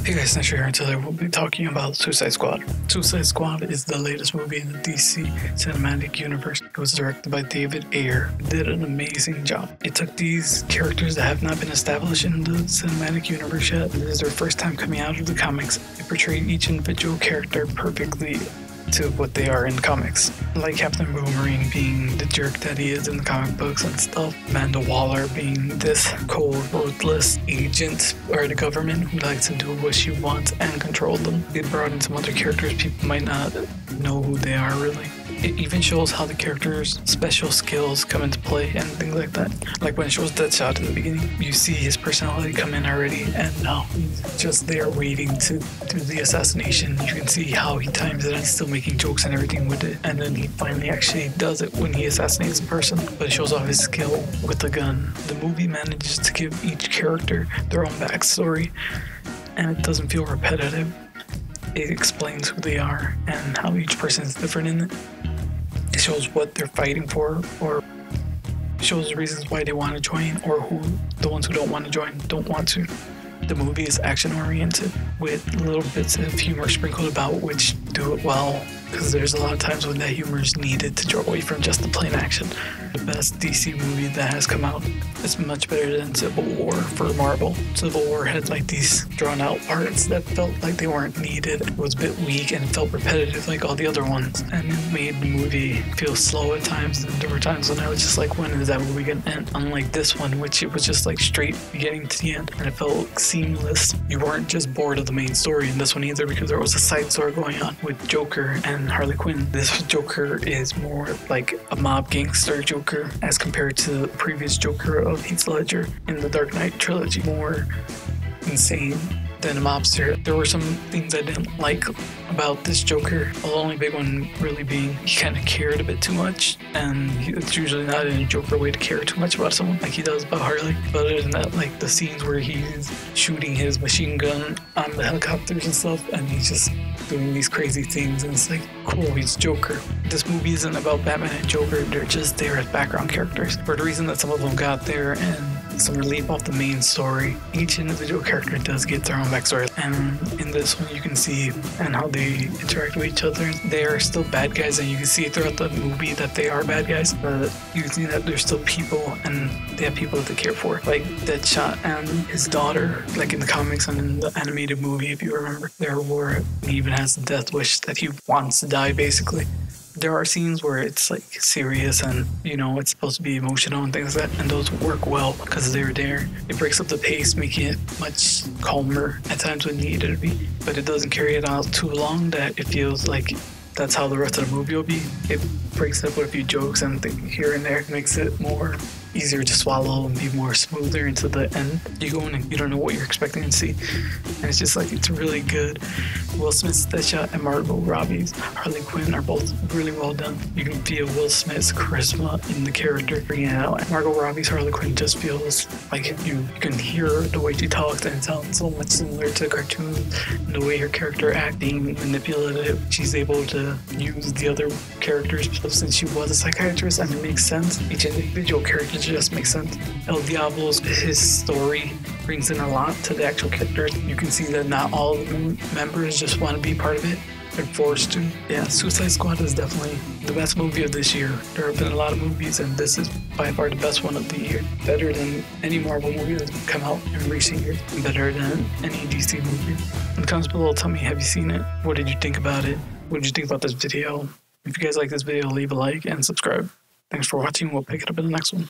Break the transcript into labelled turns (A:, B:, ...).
A: Hey guys, Nesher here, and today we'll be talking about Suicide Squad. Suicide Squad is the latest movie in the DC cinematic universe. It was directed by David Ayer, who did an amazing job. It took these characters that have not been established in the cinematic universe yet. This is their first time coming out of the comics. It portrayed each individual character perfectly to what they are in comics. Like Captain Boomerang being the jerk that he is in the comic books and stuff. Amanda Waller being this cold, ruthless agent or the government who likes to do what she wants and control them. They brought in some other characters people might not know who they are really. It even shows how the character's special skills come into play and things like that. Like when it shows Deadshot in the beginning, you see his personality come in already, and now he's just there waiting to do the assassination. You can see how he times it and he's still making jokes and everything with it, and then he finally actually does it when he assassinates a person. But it shows off his skill with the gun. The movie manages to give each character their own backstory, and it doesn't feel repetitive. It explains who they are and how each person is different in it. It shows what they're fighting for, or shows the reasons why they want to join, or who the ones who don't want to join don't want to. The movie is action oriented with little bits of humor sprinkled about, which do it well, because there's a lot of times when that humor is needed to draw away from just the plain action. The best DC movie that has come out is much better than Civil War for Marvel. Civil War had like these drawn out parts that felt like they weren't needed. It was a bit weak and felt repetitive like all the other ones, and it made the movie feel slow at times, and there were times when I was just like, when is that movie gonna end? Unlike this one, which it was just like straight beginning to the end, and it felt seamless. You weren't just bored of the main story in this one either, because there was a side story going on with Joker and Harley Quinn. This Joker is more like a mob gangster Joker as compared to the previous Joker of Heath Ledger in the Dark Knight trilogy. More insane than a mobster. There were some things I didn't like about this Joker. The only big one really being he kind of cared a bit too much, and it's usually not in a Joker way to care too much about someone like he does about Harley. But other than that, like the scenes where he's shooting his machine gun on the helicopters and stuff, and he's just doing these crazy things, and it's like, cool, he's Joker. This movie isn't about Batman and Joker, they're just there as background characters. For the reason that some of them got there and some relief off the main story, each individual character does get their own backstory, and in this one you can see and how they interact with each other. They are still bad guys, and you can see throughout the movie that they are bad guys, but you can see that they're still people and they have people that they care for, like Deadshot and his daughter, like in the comics and in the animated movie, if you remember. There were, he even has the death wish that he wants to die basically. There are scenes where it's like serious and, you know, it's supposed to be emotional and things like that, and those work well because they're there. It breaks up the pace, making it much calmer at times when needed to be, but it doesn't carry it out too long that it feels like that's how the rest of the movie will be. It breaks up with a few jokes and things here and there, makes it more easier to swallow and be more smoother into the end. You go in and you don't know what you're expecting to see, and it's just like, it's really good. Will Smith's Deadshot and Margot Robbie's Harley Quinn are both really well done. You can feel Will Smith's charisma in the character bringing it out, and Margot Robbie's Harley Quinn just feels like you can hear the way she talks, and it sounds so much similar to cartoons, and the way her character acting manipulative. She's able to use the other characters since she was a psychiatrist, and it makes sense. Each individual character just makes sense. El Diablo's, his story brings in a lot to the actual characters. You can see that not all of the members just want to be part of it. They're forced to. Yeah, Suicide Squad is definitely the best movie of this year. There have been a lot of movies, and this is by far the best one of the year. Better than any Marvel movie that's come out in recent years, and better than any DC movie. In the comments below, tell me, have you seen it? What did you think about it? What did you think about this video? If you guys like this video, leave a like and subscribe. Thanks for watching. We'll pick it up in the next one.